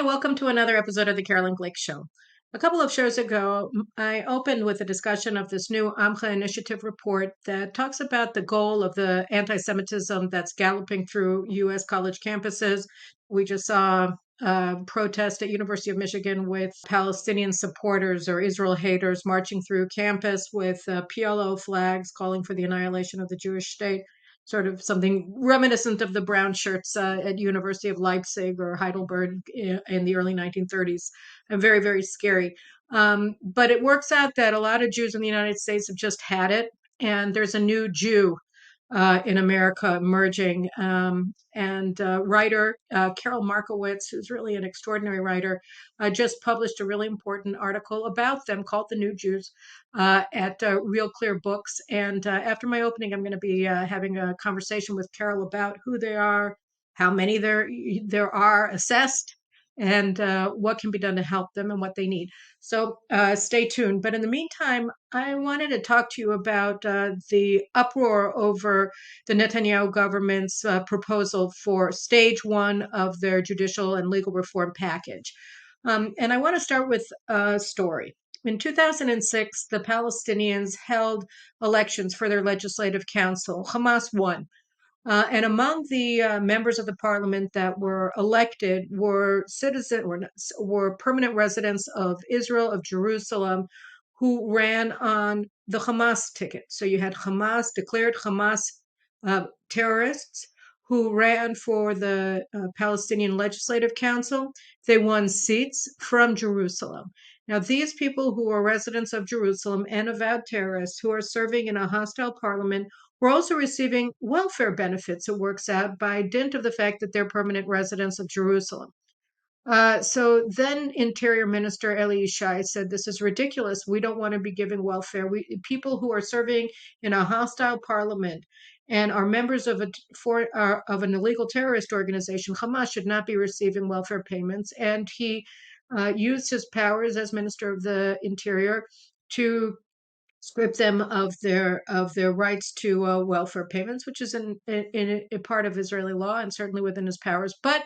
Hi, welcome to another episode of the Caroline Glick Show. A couple of shows ago, I opened with a discussion of this new Amcha Initiative report that talks about the goal of the anti-Semitism that's galloping through U.S. college campuses. We just saw a protest at University of Michigan with Palestinian supporters or Israel haters marching through campus with PLO flags calling for the annihilation of the Jewish state. Sort of something reminiscent of the brown shirts at University of Leipzig or Heidelberg in the early 1930s, and very, very scary. But it works out that a lot of Jews in the United States have just had it, and there's a new Jew in America emerging. And writer Karol Markowicz, who's really an extraordinary writer, just published a really important article about them called The New Jews at Real Clear Books. And after my opening, I'm going to be having a conversation with Karol about who they are, how many there are assessed, and what can be done to help them and what they need. So stay tuned. But in the meantime, I wanted to talk to you about the uproar over the Netanyahu government's proposal for stage one of their judicial and legal reform package. And I want to start with a story. In 2006, the Palestinians held elections for their legislative council. Hamas won. And among the members of the parliament that were elected were were permanent residents of Israel, of Jerusalem, who ran on the Hamas ticket. So you had declared Hamas terrorists who ran for the Palestinian Legislative Council. They won seats from Jerusalem. Now, these people who are residents of Jerusalem and avowed terrorists who are serving in a hostile parliament were also receiving welfare benefits, it works out, by dint of the fact that they're permanent residents of Jerusalem. So then Interior Minister Eli Yishai said, this is ridiculous. We don't want to be giving welfare. People who are serving in a hostile parliament and are members of an illegal terrorist organization, Hamas, should not be receiving welfare payments. And he used his powers as Minister of the Interior to strip them of their rights to welfare payments, which is in a part of Israeli law and certainly within his powers. But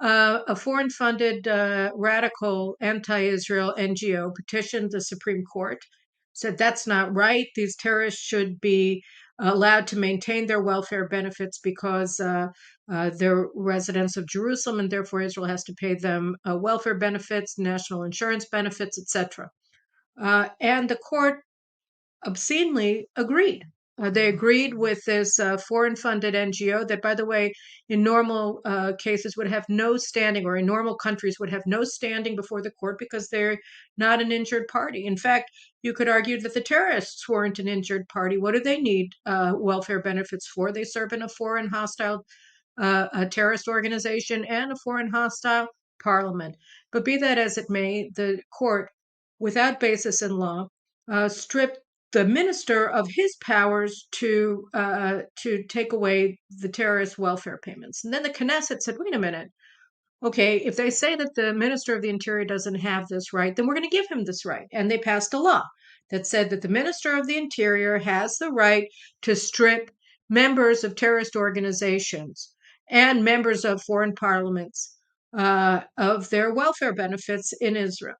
a foreign-funded radical anti-Israel NGO petitioned the Supreme Court, said that's not right. These terrorists should be allowed to maintain their welfare benefits because they're residents of Jerusalem, and therefore Israel has to pay them welfare benefits, national insurance benefits, etc. And the court obscenely agreed. They agreed with this foreign-funded NGO that, by the way, in normal cases would have no standing, or in normal countries would have no standing before the court because they're not an injured party. In fact, you could argue that the terrorists weren't an injured party. What do they need welfare benefits for? They serve in a foreign hostile a terrorist organization and a foreign hostile parliament. But be that as it may, the court, without basis in law, stripped the minister of his powers to take away the terrorist welfare payments. And then the Knesset said, wait a minute. Okay, if they say that the minister of the interior doesn't have this right, then we're going to give him this right. And they passed a law that said that the minister of the interior has the right to strip members of terrorist organizations and members of foreign parliaments of their welfare benefits in Israel.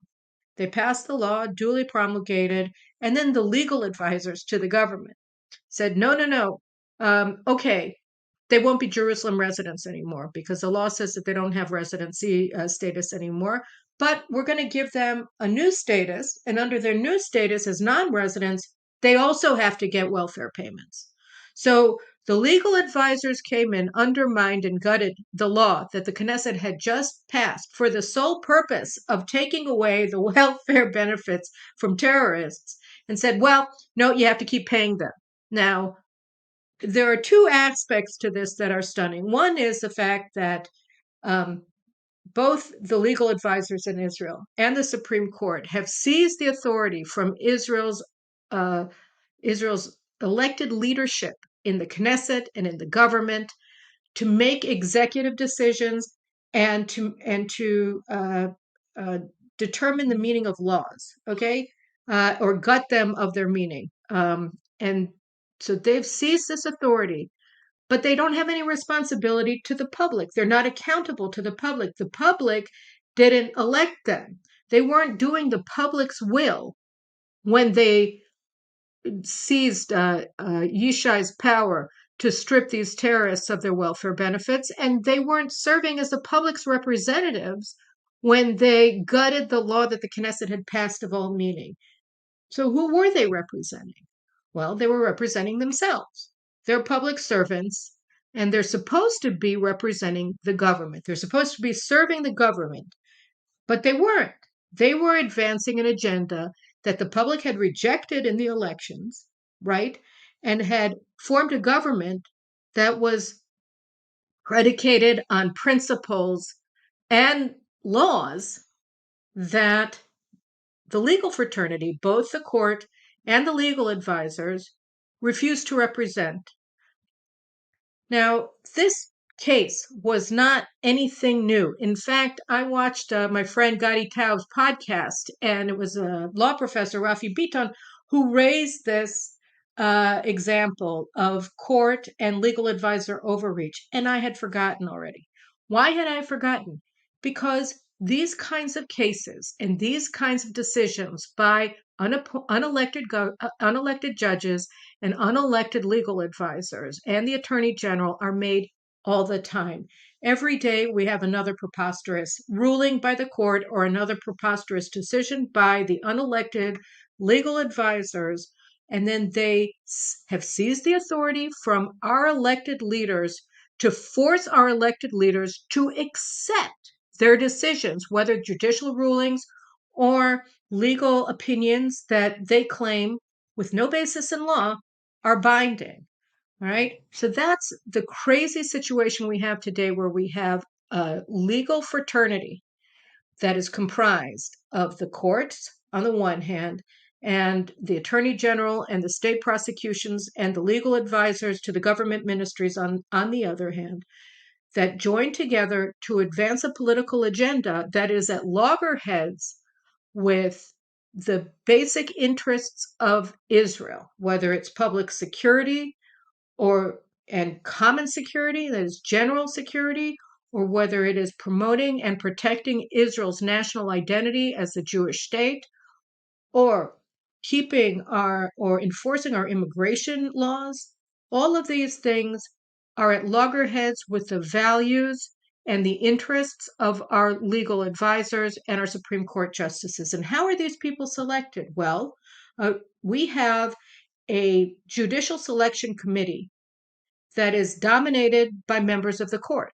They passed the law, duly promulgated, and then the legal advisors to the government said, no. Okay, they won't be Jerusalem residents anymore because the law says that they don't have residency status anymore. But we're going to give them a new status, and under their new status as non-residents, they also have to get welfare payments. So the legal advisors came in, undermined and gutted the law that the Knesset had just passed for the sole purpose of taking away the welfare benefits from terrorists and said, well, no, you have to keep paying them. Now, there are two aspects to this that are stunning. One is the fact that both the legal advisors in Israel and the Supreme Court have seized the authority from Israel's elected leadership in the Knesset and in the government to make executive decisions and to determine the meaning of laws, okay, or gut them of their meaning. And so they've seized this authority, but they don't have any responsibility to the public. They're not accountable to the public. The public didn't elect them. They weren't doing the public's will when they seized Yishai's power to strip these terrorists of their welfare benefits, and they weren't serving as the public's representatives when they gutted the law that the Knesset had passed of all meaning. So who were they representing? Well, they were representing themselves. They're public servants, and they're supposed to be representing the government. They're supposed to be serving the government, but they weren't. They were advancing an agenda that the public had rejected in the elections, right? And had formed a government that was predicated on principles and laws that the legal fraternity, both the court and the legal advisors, refused to represent. Now, this case was not anything new. In fact, I watched my friend Gadi Taub's podcast, and it was a law professor, Rafi Biton, who raised this example of court and legal advisor overreach, and I had forgotten already. Why had I forgotten? Because these kinds of cases and these kinds of decisions by unelected judges and unelected legal advisors and the attorney general are made all the time. Every day we have another preposterous ruling by the court or another preposterous decision by the unelected legal advisors, and then they have seized the authority from our elected leaders to force our elected leaders to accept their decisions, whether judicial rulings or legal opinions that they claim with no basis in law are binding. All right. So that's the crazy situation we have today, where we have a legal fraternity that is comprised of the courts on the one hand, and the attorney general and the state prosecutions and the legal advisors to the government ministries on the other hand, that join together to advance a political agenda that is at loggerheads with the basic interests of Israel, whether it's public security and common security, that is general security, or whether it is promoting and protecting Israel's national identity as a Jewish state, or enforcing our immigration laws. All of these things are at loggerheads with the values and the interests of our legal advisors and our Supreme Court justices. And how are these people selected? Well, we have a judicial selection committee that is dominated by members of the court.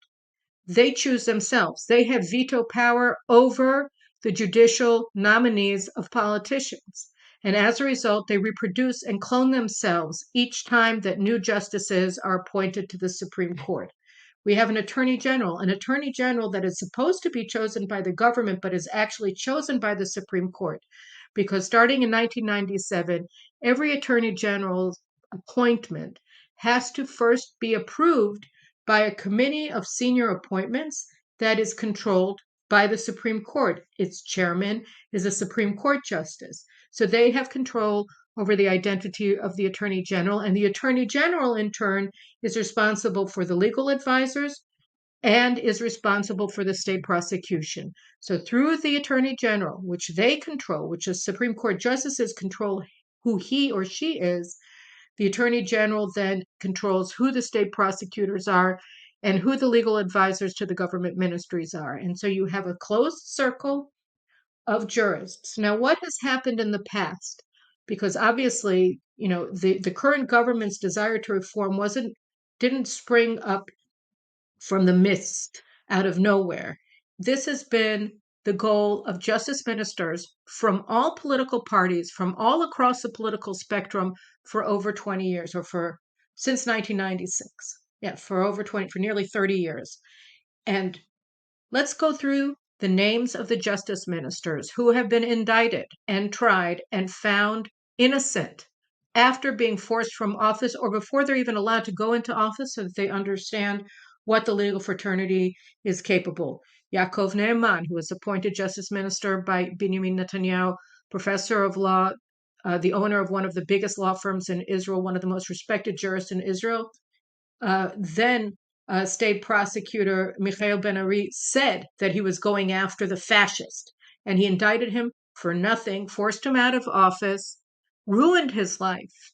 They choose themselves. They have veto power over the judicial nominees of politicians. And as a result, they reproduce and clone themselves each time that new justices are appointed to the Supreme Court. We have an attorney general that is supposed to be chosen by the government, but is actually chosen by the Supreme Court. Because starting in 1997, every attorney general's appointment has to first be approved by a committee of senior appointments that is controlled by the Supreme Court. Its chairman is a Supreme Court justice. So they have control over the identity of the attorney general, and the attorney general in turn is responsible for the legal advisors and is responsible for the state prosecution. So through the attorney general, which they control, which the Supreme Court justices control who he or she is, the attorney general then controls who the state prosecutors are and who the legal advisors to the government ministries are. And so you have a closed circle of jurists. Now, what has happened in the past? Because obviously, the current government's desire to reform didn't spring up from the mist out of nowhere. This has been the goal of justice ministers from all political parties, from all across the political spectrum, for over 20 years, since 1996. Yeah, for nearly 30 years. And let's go through the names of the justice ministers who have been indicted and tried and found innocent after being forced from office, or before they're even allowed to go into office, so that they understand what the legal fraternity is capable. Yaakov Ne'eman, who was appointed justice minister by Benjamin Netanyahu, professor of law, the owner of one of the biggest law firms in Israel, one of the most respected jurists in Israel, then state prosecutor Michael Ben-Ari said that he was going after the fascist, and he indicted him for nothing, forced him out of office, ruined his life.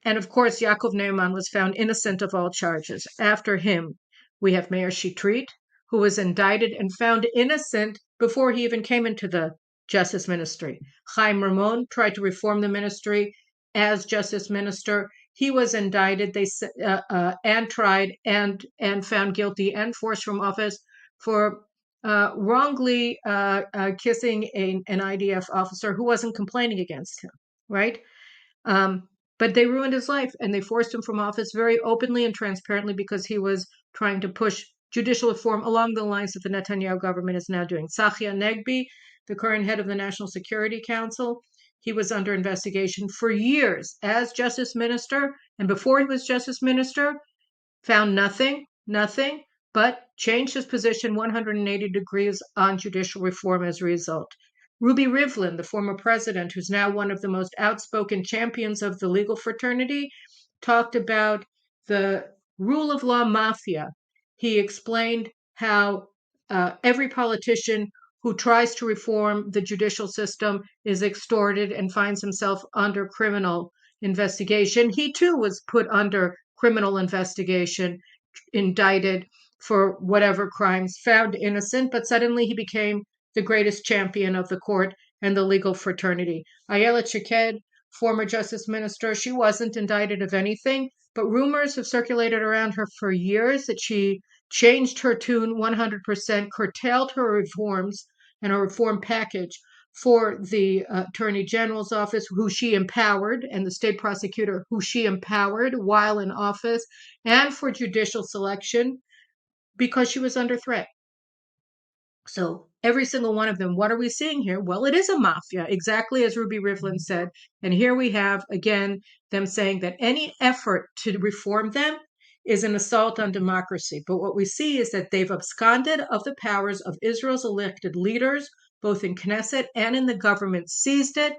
And of course, Yaakov Neiman was found innocent of all charges. After him, we have Meir Shitrit, who was indicted and found innocent before he even came into the justice ministry. Chaim Ramon tried to reform the ministry as justice minister. He was indicted and tried and found guilty and forced from office for wrongly kissing an IDF officer who wasn't complaining against him, right? But they ruined his life and they forced him from office very openly and transparently because he was trying to push judicial reform along the lines that the Netanyahu government is now doing. Tzachi Hanegbi, the current head of the National Security Council, he was under investigation for years as justice minister. And before he was justice minister, found nothing, but changed his position 180 degrees on judicial reform as a result. Ruby Rivlin, the former president, who's now one of the most outspoken champions of the legal fraternity, talked about the rule of law mafia. He explained how every politician who tries to reform the judicial system is extorted and finds himself under criminal investigation. He too was put under criminal investigation, indicted for whatever crimes, found innocent, but suddenly he became the greatest champion of the court and the legal fraternity. Ayelet Shaked, former justice minister, she wasn't indicted of anything, but rumors have circulated around her for years that she changed her tune 100%, curtailed her reforms and a reform package for the Attorney General's office, who she empowered, and the state prosecutor, who she empowered while in office, and for judicial selection, because she was under threat. So every single one of them, what are we seeing here? Well, it is a mafia, exactly as Ruby Rivlin said. And here we have, again, them saying that any effort to reform them is an assault on democracy. But what we see is that they've absconded of the powers of Israel's elected leaders, both in Knesset and in the government, seized it,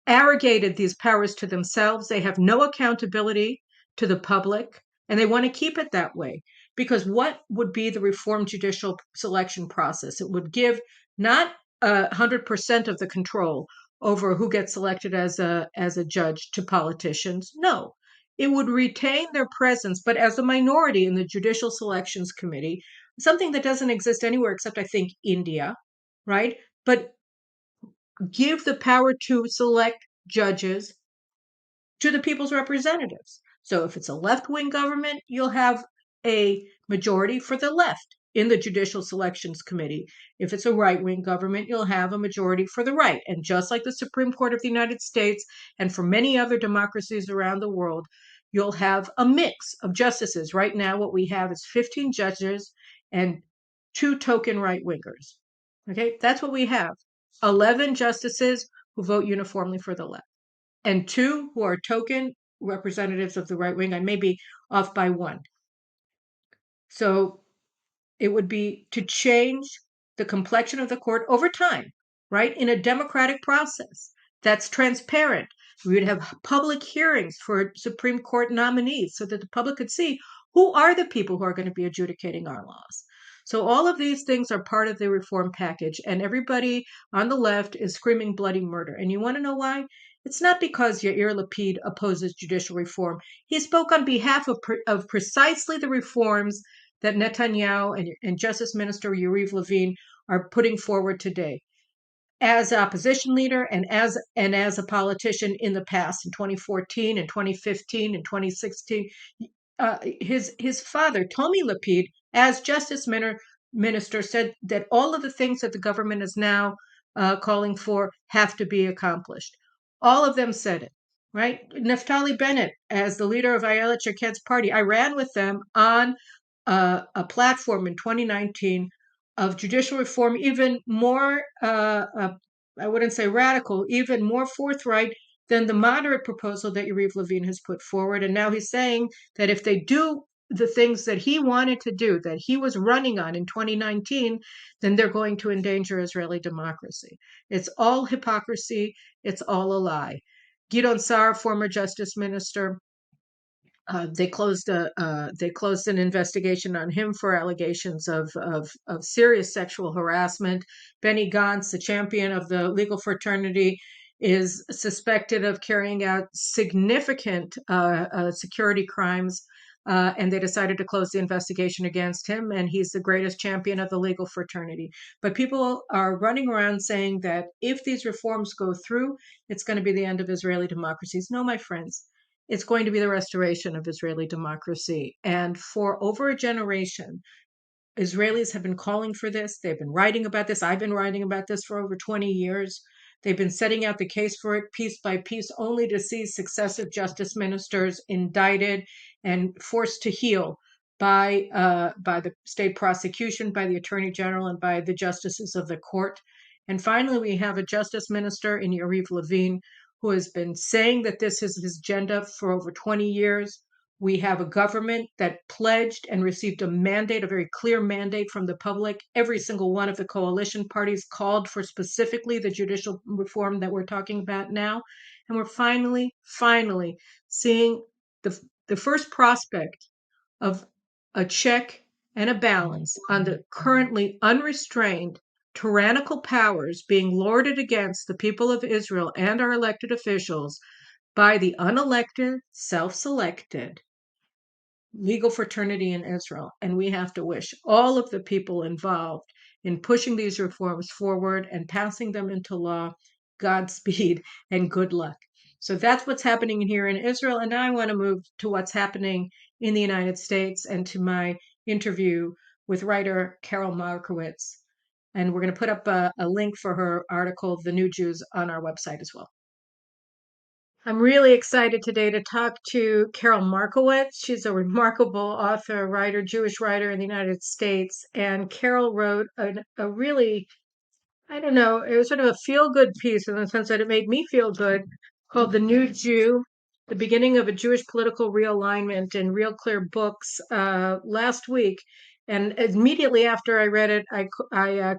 arrogated these powers to themselves. They have no accountability to the public, and they want to keep it that way. Because what would be the reform judicial selection process? It would give not 100% of the control over who gets selected as a judge to politicians. No, it would retain their presence, but as a minority in the Judicial Selections Committee, something that doesn't exist anywhere except, I think, India, right? But give the power to select judges to the people's representatives. So if it's a left-wing government, you'll have a majority for the left in the Judicial Selections Committee. If it's a right-wing government, you'll have a majority for the right. And just like the Supreme Court of the United States and for many other democracies around the world, you'll have a mix of justices. Right now, what we have is 15 judges and 2 token right-wingers. Okay, that's what we have. 11 justices who vote uniformly for the left, and 2 who are token representatives of the right wing. I may be off by 1. So it would be to change the complexion of the court over time, right? In a democratic process that's transparent. We would have public hearings for Supreme Court nominees so that the public could see who are the people who are going to be adjudicating our laws. So all of these things are part of the reform package, and everybody on the left is screaming bloody murder. And you want to know why? It's not because Yair Lapid opposes judicial reform. He spoke on behalf of precisely the reforms that Netanyahu and Justice Minister Yariv Levin are putting forward today. As an opposition leader and as a politician in the past, in 2014 and 2015 and 2016, his father, Tommy Lapid, as justice minister, said that all of the things that the government is now calling for have to be accomplished. All of them said it, right? Naftali Bennett, as the leader of Ayelet Shaked's party, I ran with them on a platform in 2019 of judicial reform, even more, I wouldn't say radical, even more forthright than the moderate proposal that Yariv Levin has put forward. And now he's saying that if they do the things that he wanted to do, that he was running on in 2019, then they're going to endanger Israeli democracy. It's all hypocrisy. It's all a lie. Gideon Sa'ar, former justice minister, They closed an investigation on him for allegations of serious sexual harassment. Benny Gantz, the champion of the legal fraternity, is suspected of carrying out significant security crimes, and they decided to close the investigation against him. And he's the greatest champion of the legal fraternity. But people are running around saying that if these reforms go through, it's going to be the end of Israeli democracies. No, my friends, it's going to be the restoration of Israeli democracy. And for over a generation, Israelis have been calling for this. They've been writing about this. I've been writing about this for over 20 years. They've been setting out the case for it piece by piece, only to see successive justice ministers indicted and forced to heel by the state prosecution, by the attorney general, and by the justices of the court. And finally, we have a justice minister in Yariv Levin who has been saying that this is his agenda for over 20 years. We have a government that pledged and received a mandate, a very clear mandate from the public. Every single one of the coalition parties called for specifically the judicial reform that we're talking about now. And we're finally seeing the first prospect of a check and a balance on the currently unrestrained tyrannical powers being lorded against the people of Israel and our elected officials by the unelected, self-selected legal fraternity in Israel. And we have to wish all of the people involved in pushing these reforms forward and passing them into law Godspeed and good luck. So that's what's happening here in Israel. And now I want to move to what's happening in the United States and to my interview with writer Karol Markowicz. And we're going to put up a link for her article, The New Jews, on our website as well. I'm really excited today to talk to Karol Markowicz. She's a remarkable author, writer, Jewish writer in the United States. And Karol wrote a really, I don't know, it was sort of a feel-good piece in the sense that it made me feel good, called The New Jew, The Beginning of a Jewish Political Realignment in Real Clear Books last week. And immediately after I read it, I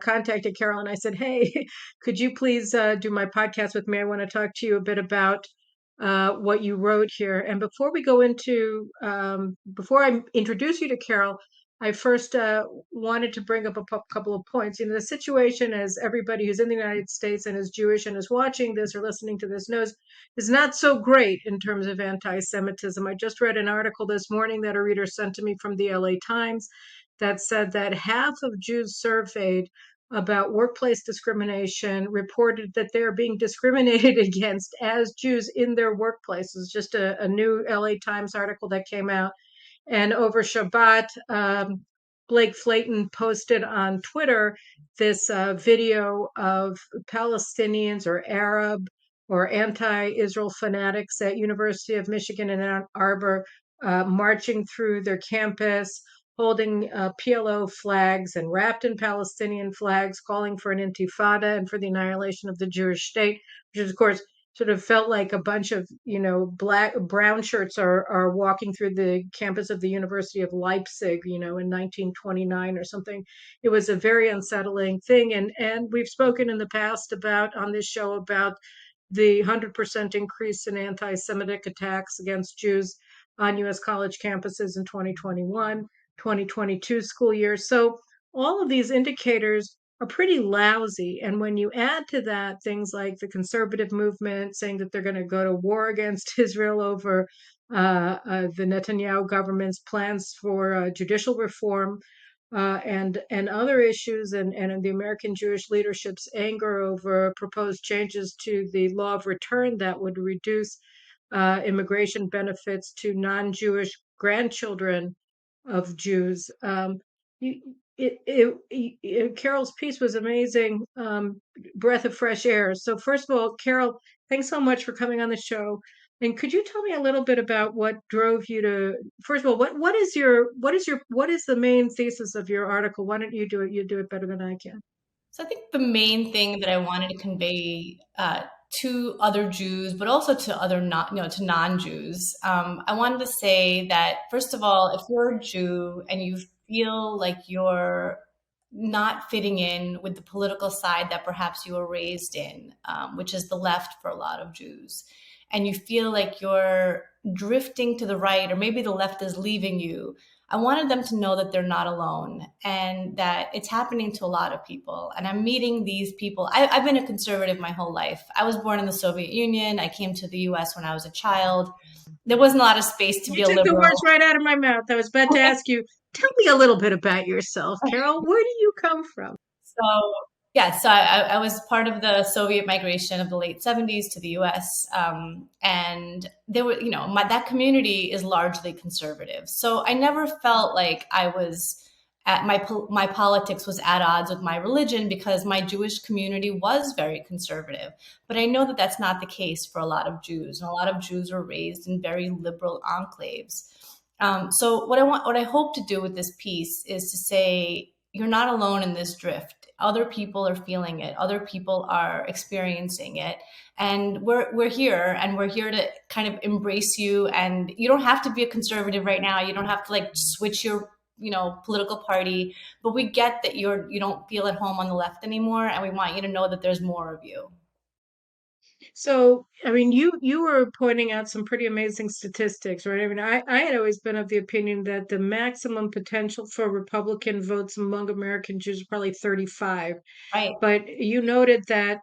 contacted Karol and I said, hey, could you please do my podcast with me? I want to talk to you a bit about what you wrote here. And before we go into, before I introduce you to Karol, I first wanted to bring up a couple of points. You know, the situation, as everybody who's in the United States and is Jewish and is watching this or listening to this knows, is not so great in terms of anti-Semitism. I just read an article this morning that a reader sent to me from the LA Times that said that half of Jews surveyed about workplace discrimination reported that they're being discriminated against as Jews in their workplaces. Just a new LA Times article that came out. And over Shabbat, Blake Flayton posted on Twitter this video of Palestinians or Arab or anti-Israel fanatics at University of Michigan in Ann Arbor marching through their campus, holding PLO flags and wrapped in Palestinian flags, calling for an intifada and for the annihilation of the Jewish state, which is, of course, sort of felt like a bunch of, you know, brown shirts are walking through the campus of the University of Leipzig, you know, in 1929 or something. It was a very unsettling thing. And we've spoken in the past about, on this show, about the 100% increase in anti-Semitic attacks against Jews on U.S. college campuses in 2021, 2022 school year. So all of these indicators are pretty lousy. And when you add to that things like the conservative movement saying that they're going to go to war against Israel over the Netanyahu government's plans for judicial reform and other issues, and the American Jewish leadership's anger over proposed changes to the law of return that would reduce immigration benefits to non-Jewish grandchildren of Jews. Karol's piece was amazing, breath of fresh air. So first of all, Karol, thanks so much for coming on the show. And could you tell me a little bit about what drove you to, first of all, what is the main thesis of your article? Why don't you do it? You do it better than I can. So I think the main thing that I wanted to convey to other Jews, but also to other to non-Jews, I wanted to say that, first of all, if you're a Jew and you feel like you're not fitting in with the political side that perhaps you were raised in, which is the left for a lot of Jews, and you feel like you're drifting to the right, or maybe the left is leaving you, I wanted them to know that they're not alone and that it's happening to a lot of people. And I'm meeting these people. I've been a conservative my whole life. I was born in the Soviet Union. I came to the US when I was a child. There wasn't a lot of space to You be a took the words liberal. right out of my mouth. I was about to ask you, tell me a little bit about yourself, Carol. Where do you come from? So yeah, so I was part of the Soviet migration of the late 70s to the US. And there were, that community is largely conservative. So I never felt like I was at my politics was at odds with my religion, because my Jewish community was very conservative. But I know that that's not the case for a lot of Jews, and a lot of Jews were raised in very liberal enclaves. So what I hope to do with this piece is to say, you're not alone in this drift. Other people are feeling it. Other people are experiencing it, and we're here, and we're here to kind of embrace you. And you don't have to be a conservative right now. You don't have to like switch your political party, but we get that you don't feel at home on the left anymore, and we want you to know that there's more of you. So, I mean, you were pointing out some pretty amazing statistics, right? I mean, I had always been of the opinion that the maximum potential for Republican votes among American Jews is probably 35. Right. But you noted that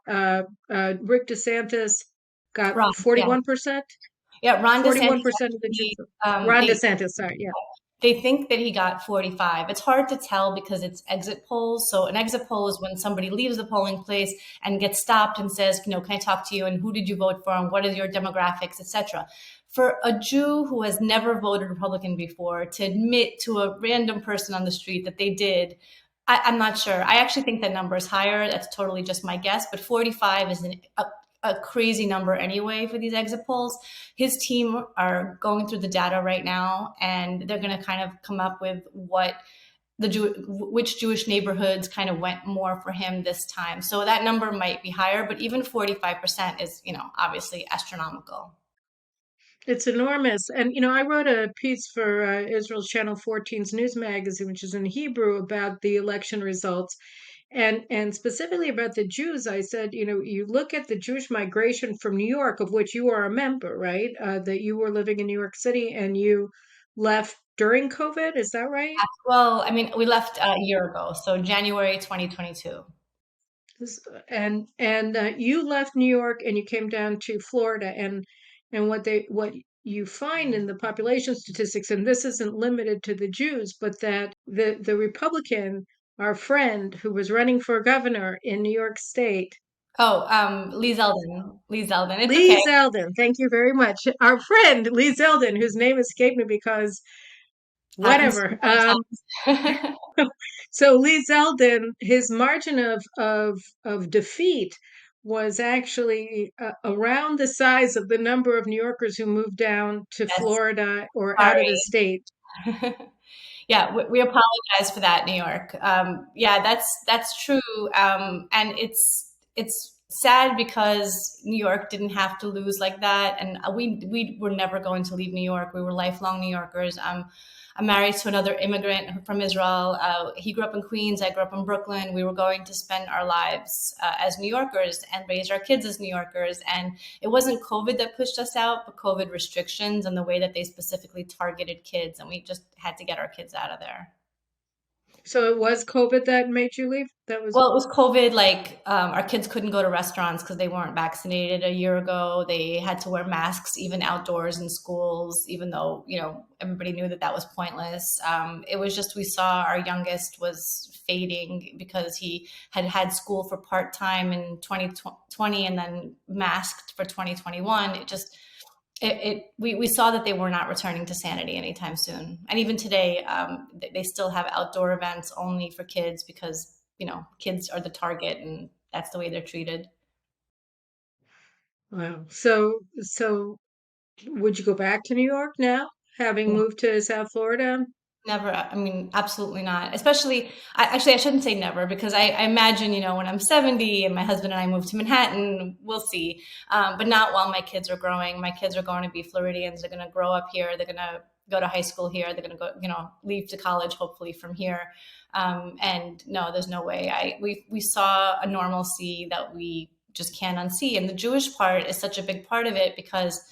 Rick DeSantis got Ron, yeah. 41%, Yeah, Ron DeSantis 41% of the Jews. actually, Ron DeSantis, sorry, yeah. they think that he got 45. It's hard to tell because it's exit polls. So an exit poll is when somebody leaves the polling place and gets stopped and says, can I talk to you, and who did you vote for, and what are your demographics, etc. For a Jew who has never voted Republican before to admit to a random person on the street that they did, I'm not sure. I actually think that number is higher. That's totally just my guess, but 45 is a crazy number anyway for these exit polls. His team are going through the data right now, and they're going to kind of come up with which Jewish neighborhoods kind of went more for him this time. So that number might be higher, but even 45% is, obviously astronomical. It's enormous. And, I wrote a piece for Israel's Channel 14's news magazine, which is in Hebrew, about the election results. And specifically about the Jews. I said, you look at the Jewish migration from New York, of which you are a member, right? That you were living in New York City and you left during COVID. Is that right? Well, I mean, we left a year ago, so January 2022. And you left New York and you came down to Florida, and what you find in the population statistics, and this isn't limited to the Jews, but that the Republican, our friend who was running for governor in New York State. Oh, Lee Zeldin. Lee Zeldin. It's Lee okay. Zeldin, thank you very much. Our friend Lee Zeldin, whose name escaped me because Happens whatever. sometimes. So Lee Zeldin, his margin of defeat was actually around the size of the number of New Yorkers who moved down to Yes. Florida or out of the Sorry. state. Yeah, we apologize for that, New York. Yeah, that's true, and it's sad because New York didn't have to lose like that, and we were never going to leave New York. We were lifelong New Yorkers. I'm married to another immigrant from Israel. He grew up in Queens. I grew up in Brooklyn. We were going to spend our lives as New Yorkers and raise our kids as New Yorkers. And it wasn't COVID that pushed us out, but COVID restrictions and the way that they specifically targeted kids. And we just had to get our kids out of there. So it was COVID that made you leave? That was Well, it was COVID. Like our kids couldn't go to restaurants because they weren't vaccinated a year ago. They had to wear masks even outdoors in schools, even though everybody knew that that was pointless. It was just we saw our youngest was fading because he had school for part time in 2020 and then masked for 2021. We saw that they were not returning to sanity anytime soon. And even today, they still have outdoor events only for kids because, kids are the target and that's the way they're treated. wow. So would you go back to New York now, having moved to South Florida? Never. I mean, absolutely not. Especially, I shouldn't say never because I imagine, when I'm 70 and my husband and I move to Manhattan, we'll see. But not while my kids are growing. My kids are going to be Floridians. They're going to grow up here. They're going to go to high school here. They're going to go, leave to college, hopefully from here. And no, there's no way. We saw a normalcy that we just can't unsee. And the Jewish part is such a big part of it because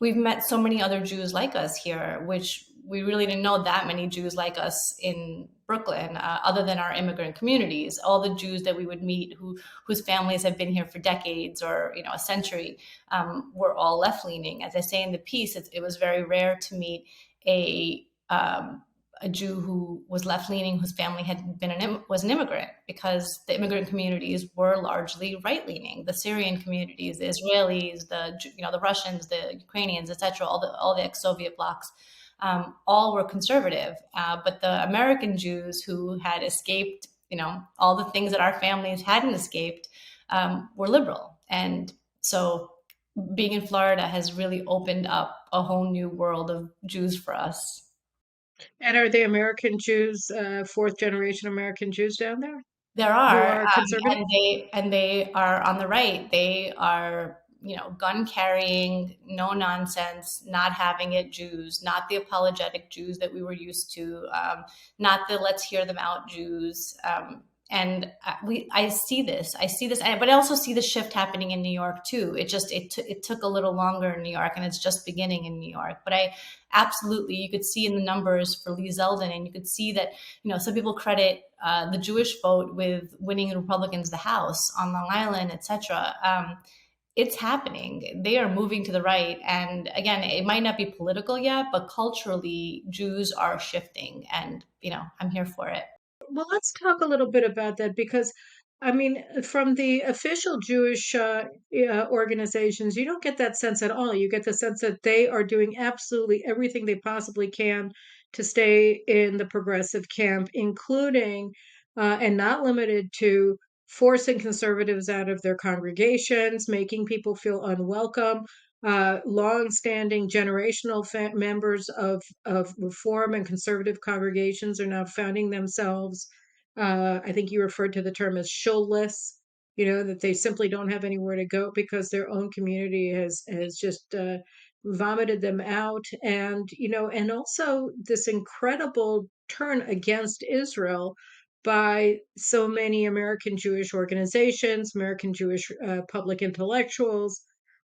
we've met so many other Jews like us here, which we really didn't know that many Jews like us in Brooklyn, other than our immigrant communities. All the Jews that we would meet whose families have been here for decades or a century were all left leaning. As I say in the piece, it was very rare to meet a a Jew who was left leaning, whose family had been was an immigrant, because the immigrant communities were largely right leaning. The Syrian communities, the Israelis, the Russians, the Ukrainians, etc. All the ex-Soviet blocs, all were conservative. But the American Jews who had escaped, all the things that our families hadn't escaped, were liberal. And so being in Florida has really opened up a whole new world of Jews for us. And are the American Jews, fourth generation American Jews down there There who are, are conservative? and they are on the right. They are, gun carrying, no nonsense, not having it Jews, not the apologetic Jews that we were used to, not the let's hear them out Jews. And I see this, but I also see the shift happening in New York too. It took a little longer in New York, and it's just beginning in New York. But I absolutely, you could see in the numbers for Lee Zeldin, and you could see that, some people credit the Jewish vote with winning the Republicans the House on Long Island, etc. It's happening. They are moving to the right. And again, it might not be political yet, but culturally, Jews are shifting. And, I'm here for it. Well, let's talk a little bit about that because, I mean, from the official Jewish organizations, you don't get that sense at all. You get the sense that they are doing absolutely everything they possibly can to stay in the progressive camp, including and not limited to forcing conservatives out of their congregations, making people feel unwelcome. Long-standing generational members of reform and conservative congregations are now finding themselves. I think you referred to the term as shulless. That they simply don't have anywhere to go because their own community has just vomited them out, and also this incredible turn against Israel by so many American Jewish organizations, American Jewish public intellectuals,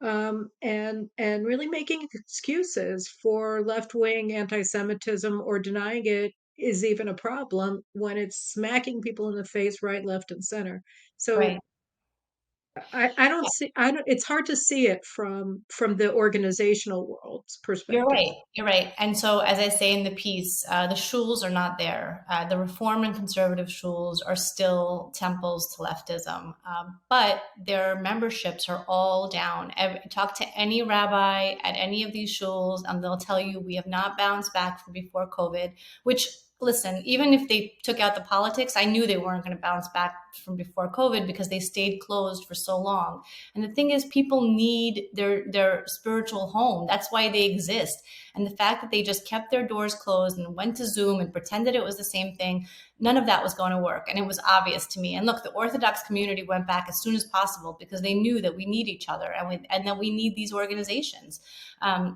and really making excuses for left-wing anti-Semitism or denying it is even a problem when it's smacking people in the face, right, left, and center. So Right. I don't see. I don't. It's hard to see it from the organizational world's You're perspective. right. You're right. And so, as I say in the piece, the shuls are not there. The reform and conservative shuls are still temples to leftism, but their memberships are all down. Talk to any rabbi at any of these shuls, and they'll tell you we have not bounced back from before COVID. Which, listen, even if they took out the politics, I knew they weren't going to bounce back from before COVID because they stayed closed for so long. And the thing is, people need their spiritual home. That's why they exist. And the fact that they just kept their doors closed and went to Zoom and pretended it was the same thing, none of that was going to work. And it was obvious to me. And look, the Orthodox community went back as soon as possible because they knew that we need each other and that we need these organizations.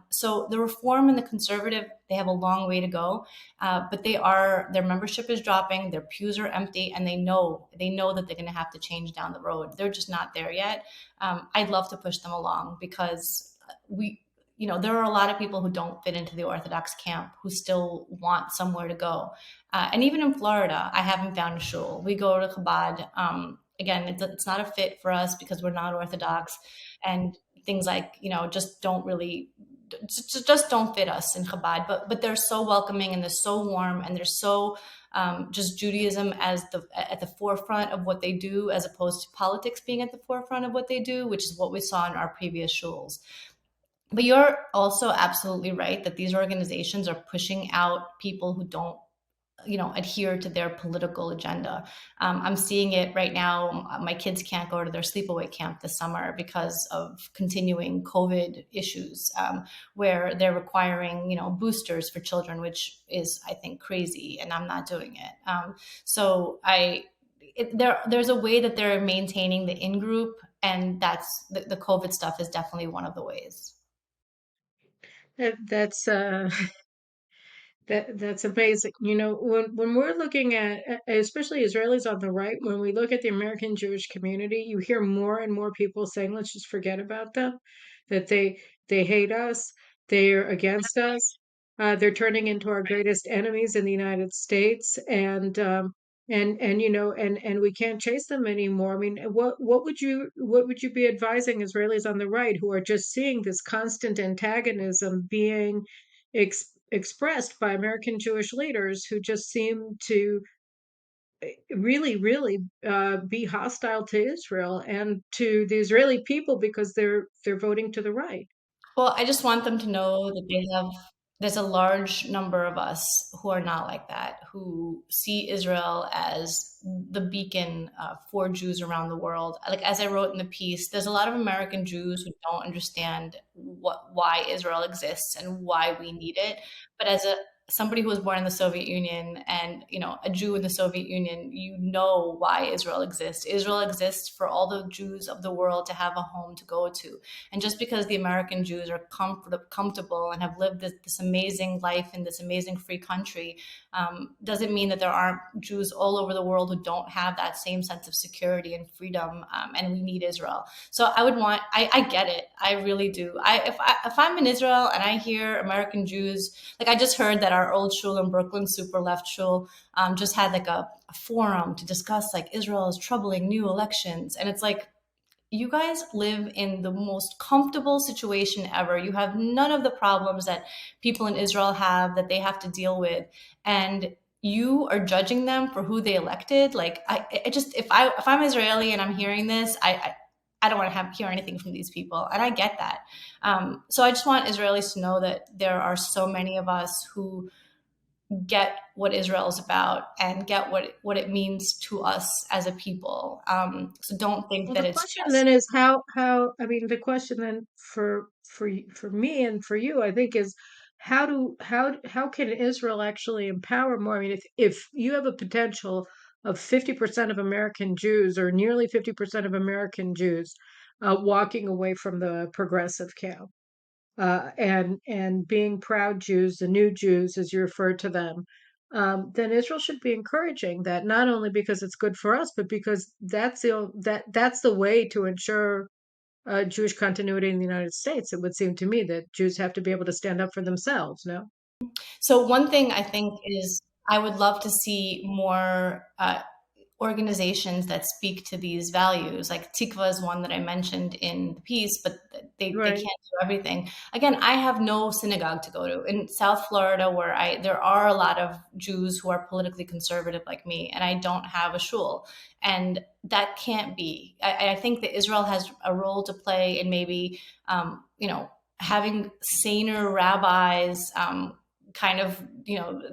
So the reform and the conservative, they have a long way to go, but their membership is dropping, their pews are empty, and they know that they're going to have to change down the road. They're just not there yet. I'd love to push them along because there are a lot of people who don't fit into the Orthodox camp who still want somewhere to go. And even in Florida, I haven't found a shul. We go to Chabad. Again, it's not a fit for us because we're not Orthodox, and things like just don't really just don't fit us in Chabad. But they're so welcoming and they're so warm and they're so just Judaism at the forefront of what they do, as opposed to politics being at the forefront of what they do, which is what we saw in our previous shuls. But you're also absolutely right that these organizations are pushing out people who don't adhere to their political agenda. I'm seeing it right now. My kids can't go to their sleepaway camp this summer because of continuing COVID issues, where they're requiring, boosters for children, which is, I think, crazy, and I'm not doing it. There's a way that they're maintaining the in-group, and that's the COVID stuff is definitely one of the ways. That's That's amazing. When we're looking at, especially Israelis on the right, when we look at the American Jewish community, you hear more and more people saying, "Let's just forget about them," that they hate us, they're against us, they're turning into our greatest enemies in the United States, and we can't chase them anymore. I mean, what would you be advising Israelis on the right who are just seeing this constant antagonism being expressed by American Jewish leaders who just seem to really, really be hostile to Israel and to the Israeli people because they're voting to the right. Well, I just want them to know that there's a large number of us who are not like that, who see Israel as the beacon for Jews around the world. Like as I wrote in the piece, there's a lot of American Jews who don't understand why Israel exists and why we need it. But as somebody who was born in the Soviet Union and a Jew in the Soviet Union, you know why Israel exists. Israel exists for all the Jews of the world to have a home to go to. And just because the American Jews are comfortable and have lived this amazing life in this amazing free country, doesn't mean that there aren't Jews all over the world who don't have that same sense of security and freedom. And we need Israel. So I get it. I really do. If I'm in Israel and I hear American Jews, like I just heard that our old shul in Brooklyn, super left shul, just had like a forum to discuss like Israel's troubling new elections. And it's like, you guys live in the most comfortable situation ever. You have none of the problems that people in Israel have that they have to deal with. And you are judging them for who they elected. Like I just, if I'm Israeli and I'm hearing this, I don't want to hear anything from these people. And I get that. So I just want Israelis to know that there are so many of us who get what Israel is about and get what it means to us as a people. So don't think Well, that the it's question just then is how I mean the question then for me and for you I think is how can Israel actually empower more? I mean, if you have a potential of 50% of American Jews or nearly 50% of American Jews walking away from the progressive camp, and being proud Jews, the new Jews, as you refer to them, then Israel should be encouraging that, not only because it's good for us, but because that's the way to ensure Jewish continuity in the United States. It would seem to me that Jews have to be able to stand up for themselves. No, so. One thing I think is I would love to see more organizations that speak to these values. Like Tikva is one that I mentioned in the piece, but they can't right? do everything. Again, I have no synagogue to go to. In South Florida, where there are a lot of Jews who are politically conservative like me, and I don't have a shul. And that can't be. I think that Israel has a role to play in maybe, having saner rabbis, kind of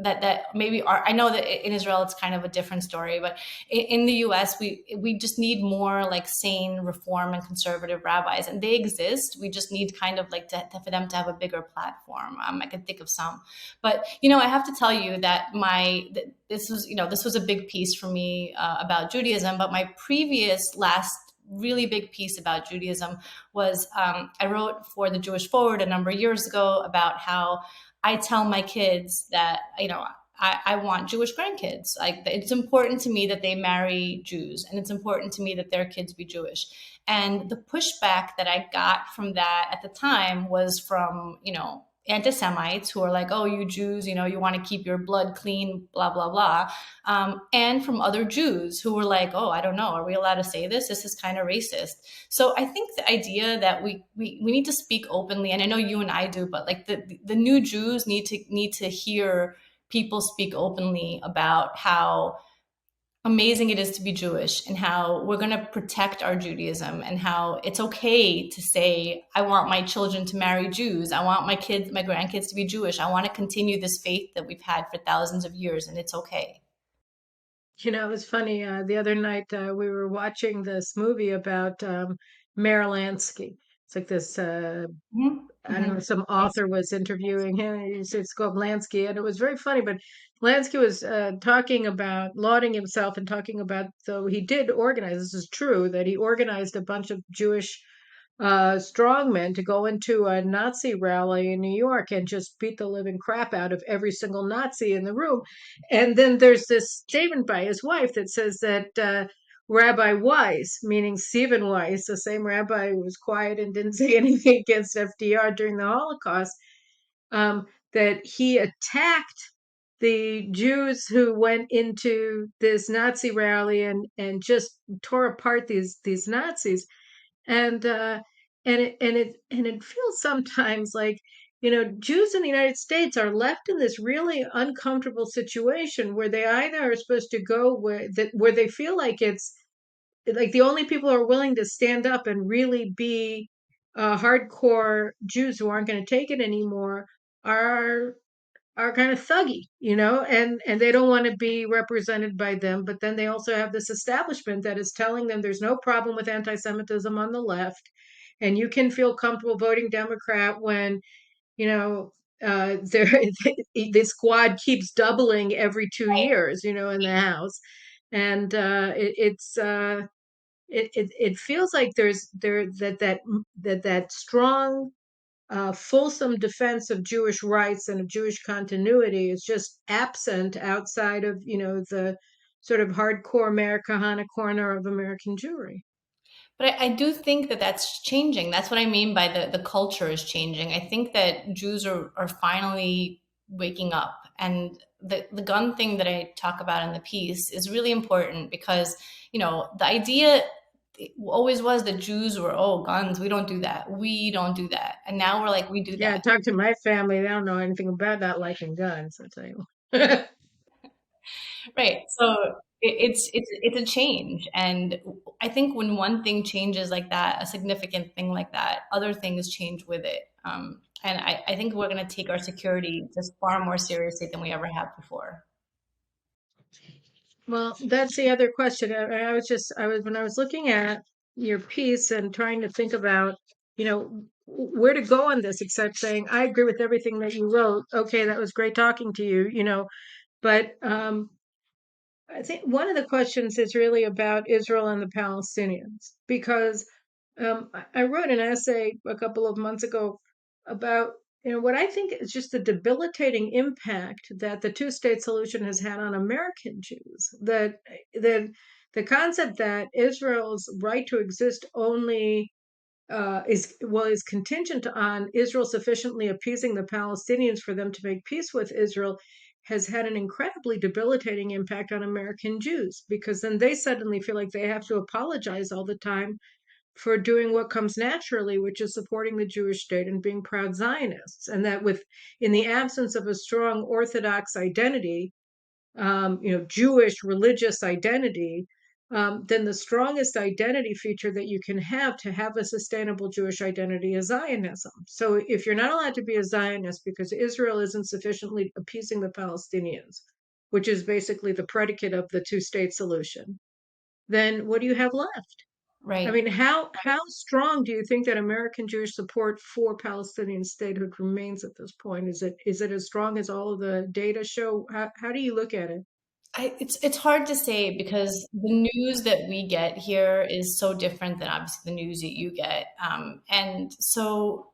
that maybe are. I know that in Israel it's kind of a different story, but in the US we just need more like sane reform and conservative rabbis, and they exist. We just need kind of like for them to have a bigger platform. I can think of some, but I have to tell you that this was a big piece for me about Judaism, but my previous last really big piece about Judaism was I wrote for the Jewish Forward a number of years ago about how I tell my kids that, I want Jewish grandkids. Like it's important to me that they marry Jews, and it's important to me that their kids be Jewish. And the pushback that I got from that at the time was from, antisemites who are like, oh, you Jews, you want to keep your blood clean, blah, blah, blah. And from other Jews who were like, oh, I don't know, are we allowed to say this? This is kind of racist. So I think the idea that we need to speak openly, and I know you and I do, but like the new Jews need to hear people speak openly about how amazing it is to be Jewish and how we're going to protect our Judaism and how it's okay to say, I want my children to marry Jews. I want my grandkids to be Jewish. I want to continue this faith that we've had for thousands of years, and it's okay. It was funny. The other night we were watching this movie about Meyer Lansky. It's like this. Mm-hmm. I don't know, Mm-hmm. some author was interviewing him. It's called Lansky, and it was very funny. But Lansky was talking about lauding himself and talking about, though he did organize. This is true that he organized a bunch of Jewish strongmen to go into a Nazi rally in New York and just beat the living crap out of every single Nazi in the room. And then there's this statement by his wife that says that Rabbi Weiss, meaning Stephen Weiss, the same rabbi who was quiet and didn't say anything against FDR during the Holocaust, that he attacked the Jews who went into this Nazi rally and just tore apart these Nazis. And it feels sometimes like, Jews in the United States are left in this really uncomfortable situation where they either are supposed to go where they feel like it's like the only people who are willing to stand up and really be hardcore Jews who aren't going to take it anymore are kind of thuggy, and they don't want to be represented by them. But then they also have this establishment that is telling them there's no problem with anti-Semitism on the left, and you can feel comfortable voting Democrat when you know the squad keeps doubling every 2 years, in the House, and it feels like that strong fulsome defense of Jewish rights and of Jewish continuity is just absent outside of, the sort of hardcore Americana corner of American Jewry. But I do think that that's changing. That's what I mean by the culture is changing. I think that Jews are finally waking up. And the gun thing that I talk about in the piece is really important because, the idea always was that Jews were, oh, guns, we don't do that. We don't do that. And now we're like, we do Yeah, that. talk to my family. They don't know anything about not liking guns, I'll tell you. Right. So it's a change, and I think when one thing changes like that, a significant thing like that, other things change with it. And I think we're going to take our security just far more seriously than we ever have before. Well, that's the other question. When I was looking at your piece and trying to think about, where to go on this, except saying, I agree with everything that you wrote. Okay, that was great talking to you, but I think one of the questions is really about Israel and the Palestinians, because I wrote an essay a couple of months ago about what I think is just the debilitating impact that the two-state solution has had on American Jews. That the concept that Israel's right to exist only is contingent on Israel sufficiently appeasing the Palestinians for them to make peace with Israel has had an incredibly debilitating impact on American Jews, because then they suddenly feel like they have to apologize all the time for doing what comes naturally, which is supporting the Jewish state and being proud Zionists. And that in the absence of a strong Orthodox identity, Jewish religious identity, then the strongest identity feature that you can have to have a sustainable Jewish identity is Zionism. So if you're not allowed to be a Zionist because Israel isn't sufficiently appeasing the Palestinians, which is basically the predicate of the two-state solution, then what do you have left? I Right. mean, how strong do you think that American Jewish support for Palestinian statehood remains at this point? Is it as strong as all of the data show? How do you look at it? It's hard to say because the news that we get here is so different than obviously the news that you get. And so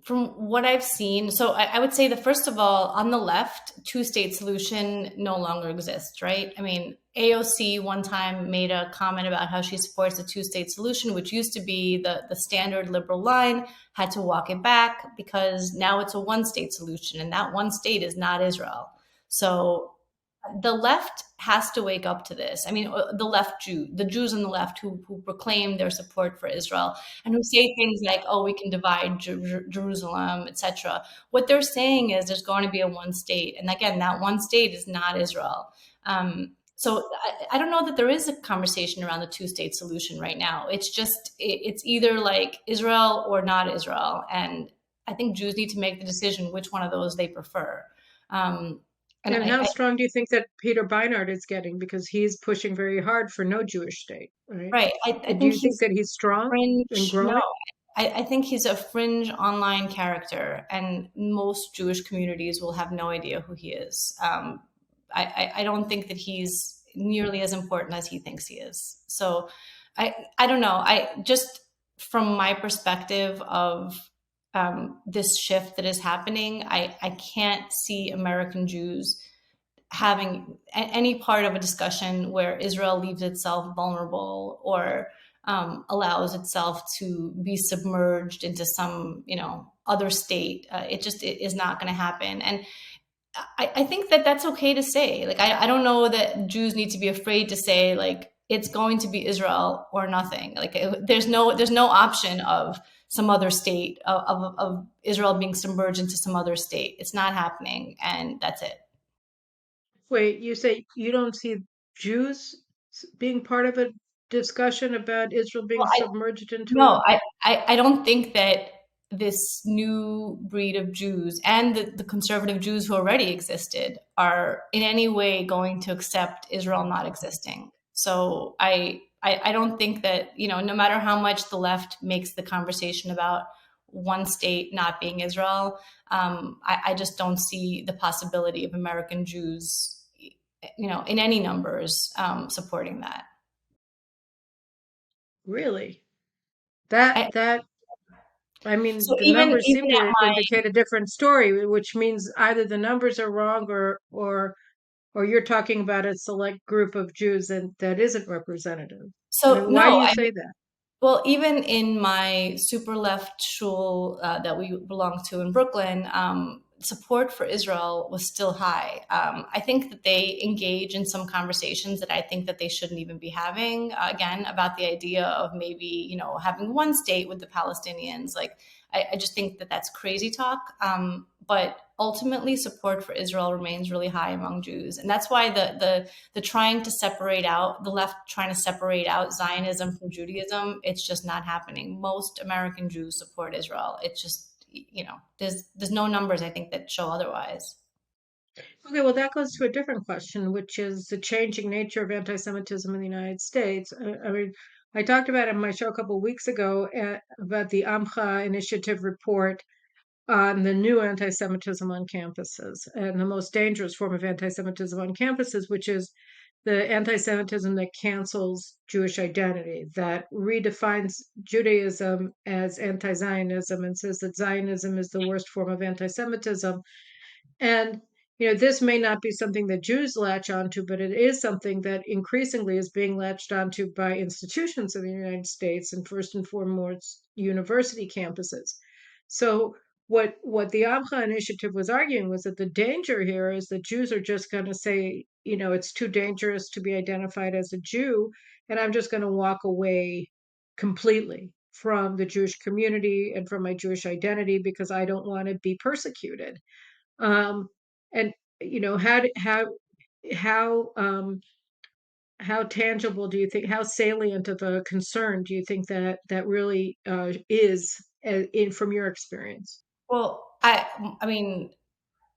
from what I've seen, so I would say that first of all, on the left, two-state solution no longer exists, right? I mean, AOC one time made a comment about how she supports the two-state solution, which used to be the standard liberal line, had to walk it back because now it's a one-state solution, and that one state is not Israel. So the left has to wake up to this. I mean, the Jews on the left who proclaim their support for Israel and who say things like, "Oh, we can divide Jerusalem, etc." What they're saying is there's going to be a one state, and again, that one state is not Israel. So I don't know that there is a conversation around the two-state solution right now. It's either like Israel or not Israel, and I think Jews need to make the decision which one of those they prefer. Um, and And how I strong do you think that Peter Beinart is getting? Because he's pushing very hard for no Jewish state, right? Right. I Do think you think he's that he's strong and fringe. No, growing? I think he's a fringe online character, and most Jewish communities will have no idea who he is. I don't think that he's nearly as important as he thinks he is. So I don't know. I just from my perspective of this shift that is happening, I can't see American Jews having any part of a discussion where Israel leaves itself vulnerable or allows itself to be submerged into some, other state. It is not going to happen. And I think that that's okay to say. Like, I don't know that Jews need to be afraid to say, like, it's going to be Israel or nothing. Like, there's no option of some other state of Israel being submerged into some other state. It's not happening, and that's it. Wait, you say you don't see Jews being part of a discussion about Israel being Well, submerged into no, a. I don't think that this new breed of Jews and the conservative Jews who already existed are in any way going to accept Israel not existing. So I don't think that, no matter how much the left makes the conversation about one state not being Israel, I just don't see the possibility of American Jews, in any numbers, supporting that. Really? That I mean, So the even numbers even seem at to my indicate a different story, which means either the numbers are wrong or you're talking about a select group of Jews and that isn't representative. I so mean, why do no, you I mean, say that? well, even in my super left shul that we belong to in Brooklyn, support for Israel was still high. I think that they engage in some conversations that I think that they shouldn't even be having. Again, about the idea of maybe having one state with the Palestinians. Like, I just think that that's crazy talk. But ultimately, support for Israel remains really high among Jews, and that's why the trying to separate out the left trying to separate out Zionism from Judaism, it's just not happening. Most American Jews support Israel. It's just, there's no numbers I think that show otherwise. Okay, well, that goes to a different question, which is the changing nature of anti-Semitism in the United States. I mean, I talked about it in my show a couple of weeks ago about the Amcha Initiative report on the new anti-Semitism on campuses and the most dangerous form of anti-Semitism on campuses, which is the anti-Semitism that cancels Jewish identity, that redefines Judaism as anti-Zionism and says that Zionism is the worst form of anti-Semitism. And this may not be something that Jews latch onto, but it is something that increasingly is being latched onto by institutions in the United States, and first and foremost, university campuses. So what the Amcha Initiative was arguing was that the danger here is that Jews are just going to say, it's too dangerous to be identified as a Jew, and I'm just going to walk away completely from the Jewish community and from my Jewish identity because I don't want to be persecuted. Um, and how how tangible do you think? How salient of a concern do you think that really is in from your experience? Well, I mean,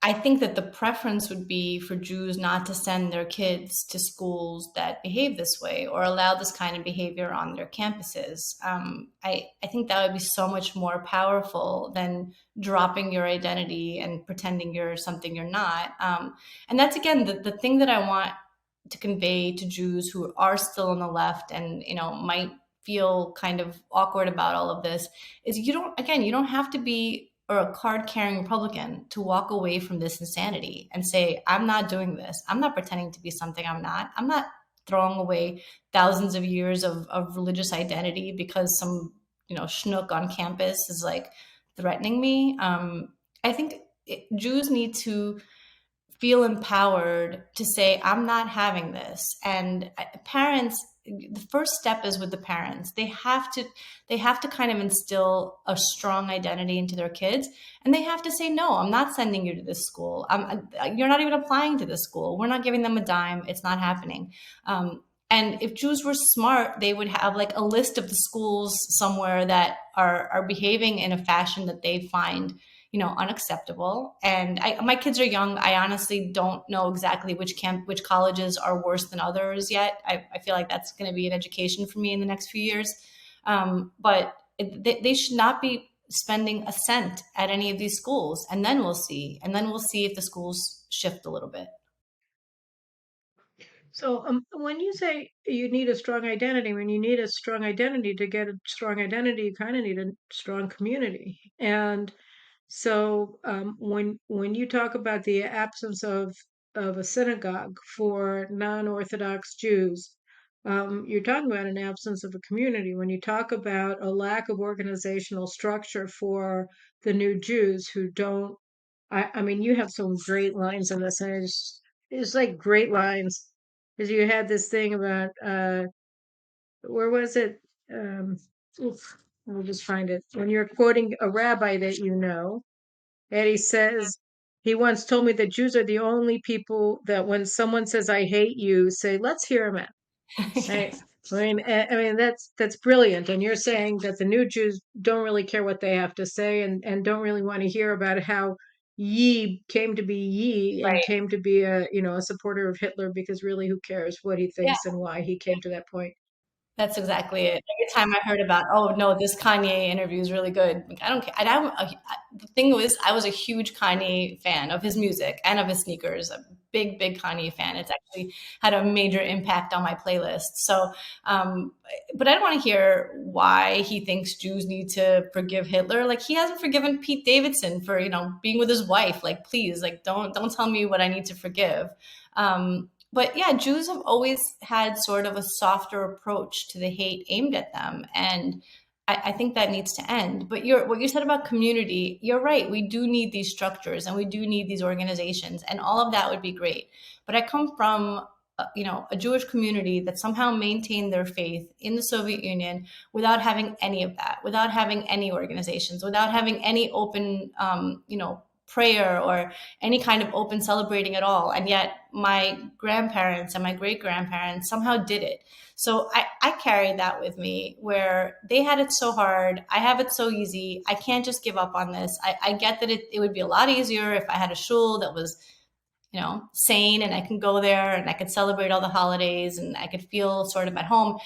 I think that the preference would be for Jews not to send their kids to schools that behave this way or allow this kind of behavior on their campuses. I think that would be so much more powerful than dropping your identity and pretending you're something you're not. And that's, again, the thing that I want to convey to Jews who are still on the left and, might feel kind of awkward about all of this is you don't have to be or a card carrying Republican to walk away from this insanity and say, I'm not doing this. I'm not pretending to be something I'm not. I'm not throwing away thousands of years of religious identity because some, schnook on campus is like threatening me. I think Jews need to feel empowered to say, I'm not having this. And parents, the first step is with the parents. They have to kind of instill a strong identity into their kids, and they have to say, no, I'm not sending you to this school. You're not even applying to this school. We're not giving them a dime. It's not happening. And if Jews were smart, they would have like a list of the schools somewhere that are behaving in a fashion that they find, unacceptable. And my kids are young. I honestly don't know exactly which colleges are worse than others yet. I feel like that's going to be an education for me in the next few years. But they should not be spending a cent at any of these schools. And then we'll see. And then we'll see if the schools shift a little bit. So, when you say you need a strong identity, when you need a strong identity to get a strong identity, you kind of need a strong community. And so, when you talk about the absence of a synagogue for non-Orthodox Jews, you're talking about an absence of a community. When you talk about a lack of organizational structure for the new Jews who don't, I mean, you have some great lines in this, and it's like great lines. Because you had this thing about where was it? Um, oof, I'll just find it. When you're quoting a rabbi that you know, and he says, he once told me that Jews are the only people that when someone says, I hate you, say, let's hear him out. Right? I mean that's brilliant. And you're saying that the new Jews don't really care what they have to say and don't really want to hear about how ye came to be ye and Right. came to be a a supporter of Hitler because really who cares what he Yeah. thinks and why he came to that point. That's exactly it. Every time I heard about, oh no, this Kanye interview is really good. Like, I don't care. The thing was, I was a huge Kanye fan of his music and of his sneakers. A big, big Kanye fan. It's actually had a major impact on my playlist. So, um, but I don't want to hear why he thinks Jews need to forgive Hitler. Like he hasn't forgiven Pete Davidson for being with his wife. Like please, like don't tell me what I need to forgive. But yeah, Jews have always had sort of a softer approach to the hate aimed at them, and I think that needs to end. But what you said about community, you're right. We do need these structures, and we do need these organizations, and all of that would be great. But I come from a Jewish community that somehow maintained their faith in the Soviet Union without having any of that, without having any organizations, without having any open prayer or any kind of open celebrating at all. And yet my grandparents and my great grandparents somehow did it. So I carried that with me where they had it so hard. I have it so easy. I can't just give up on this. I get that it would be a lot easier if I had a shul that was, sane and I can go there and I could celebrate all the holidays and I could feel sort of at home.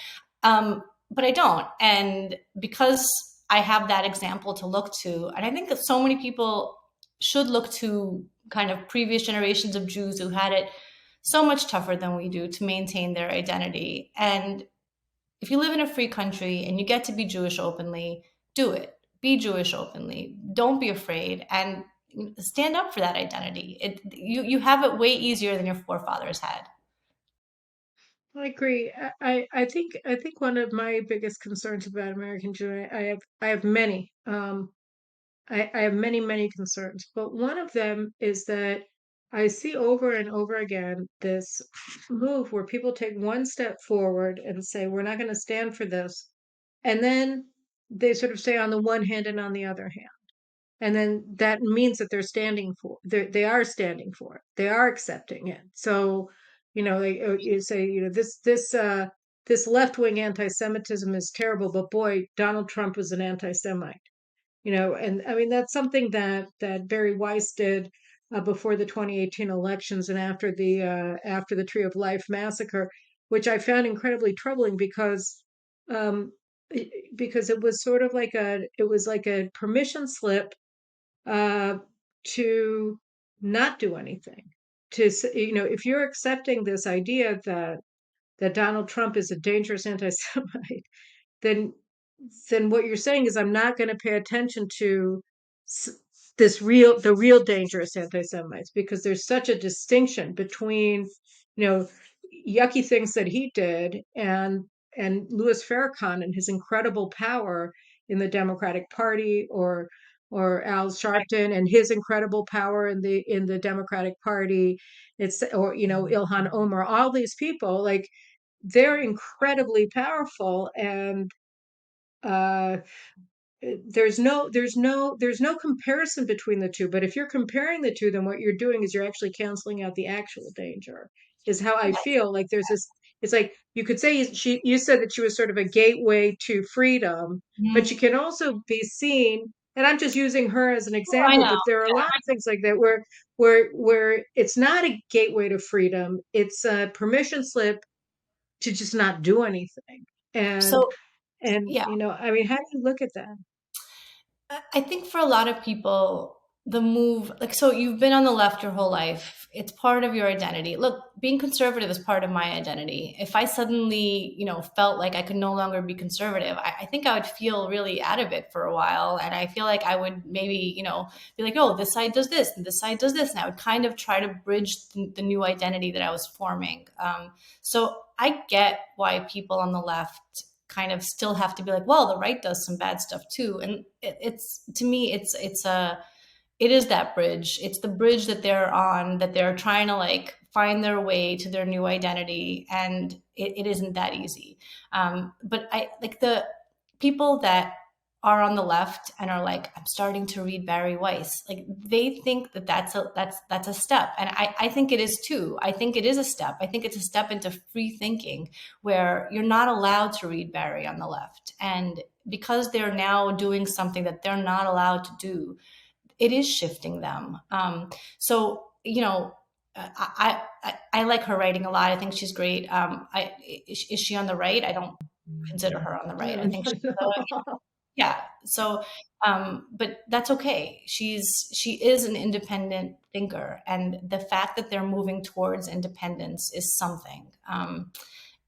But I don't. And because I have that example to look to, and I think that so many people should look to kind of previous generations of Jews who had it so much tougher than we do to maintain their identity. And if you live in a free country and you get to be Jewish openly, do it. Be Jewish openly. Don't be afraid and stand up for that identity. You have it way easier than your forefathers had. I agree. I think one of my biggest concerns about American Jew, I have many. I have many concerns, but one of them is that I see over and over again this move where people take one step forward and say, we're not going to stand for this. And then they sort of say on the one hand and on the other hand. And then that means that they are standing for it. They are accepting it. So, you say, this left-wing anti-Semitism is terrible, but boy, Donald Trump was an anti-Semite. And I mean that's something that Barry Weiss did before the 2018 elections and after the Tree of Life massacre, which I found incredibly troubling um, because it was sort of like a permission slip uh, to not do anything. If you're accepting this idea that Donald Trump is a dangerous anti-Semite, then what you're saying is I'm not going to pay attention to the real dangerous anti-Semites because there's such a distinction between you know yucky things that he did and Louis Farrakhan and his incredible power in the Democratic Party or Al Sharpton and his incredible power in the Democratic Party. It's or Ilhan Omar, all these people, like, they're incredibly powerful, and uh, there's no comparison between the two. But if you're comparing the two, then what you're doing is you're actually canceling out the actual danger. Is how I feel. Like there's this. It's like you could say you said that she was sort of a gateway to freedom, but she Mhm. can also be seen. And I'm just using her as an Oh, I example, know. but there are a lot of things like that where it's not a gateway to freedom. It's a permission slip to just not do anything. And So and yeah, I mean, how do you look at that? I think for a lot of people, the move, like, so you've been on the left your whole life. It's part of your identity. Look, being conservative is part of my identity. If I suddenly, felt like I could no longer be conservative, I think I would feel really out of it for a while. And I feel like I would maybe, be like, oh, this side does this and this side does this. And I would kind of try to bridge the new identity that I was forming. So I get why people on the left kind of still have to be like, well, the right does some bad stuff too. And it's, to me, it is that bridge. It's the bridge that they're on, that they're trying to like find their way to their new identity. And it isn't that easy. But I like the people that are on the left and are like, I'm starting to read Barry Weiss. Like they think that that's a step. And I think it is too. I think it is a step. I think it's a step into free thinking where you're not allowed to read Barry on the left. And because they're now doing something that they're not allowed to do, it is shifting them. So, I like her writing a lot. I think she's great. Is she on the right? I don't consider her on the right. No, I think no, she's no. yeah. So, but that's okay. She is an independent thinker, and the fact that they're moving towards independence is something.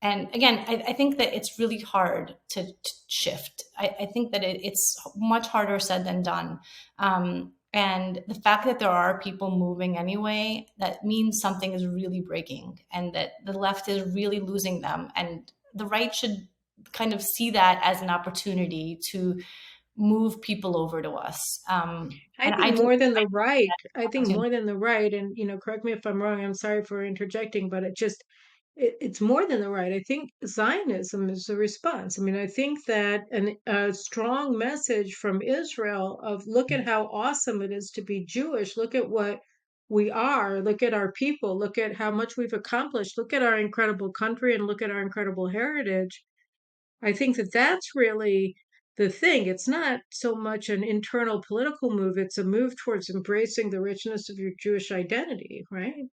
And again, I think that it's really hard to shift. I think that it's much harder said than done. And the fact that there are people moving anyway, that means something is really breaking and that the left is really losing them. And the right should kind of see that as an opportunity to move people over to us. I And I think do more than the right. I think opportunity. more than the right, and correct me if I'm wrong. I'm sorry for interjecting, but it's more than the right. I think Zionism is the response. I mean, I think that a strong message from Israel of look at how awesome it is to be Jewish. Look at what we are. Look at our people. Look at how much we've accomplished. Look at our incredible country and look at our incredible heritage. I think that that's really the thing. It's not so much an internal political move, it's a move towards embracing the richness of your Jewish identity, right?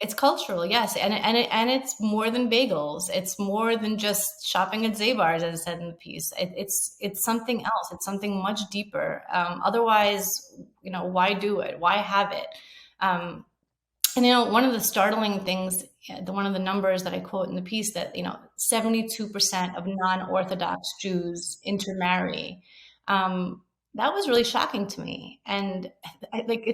It's cultural, yes, and it's more than bagels. It's more than just shopping at Zabar's, as I said in the piece. It's something else. It's something much deeper. Otherwise, why do it? Why have it? Um, and one of the startling things, one of the numbers that I quote in the piece, that 72% of non-Orthodox Jews intermarry. That was really shocking to me, and like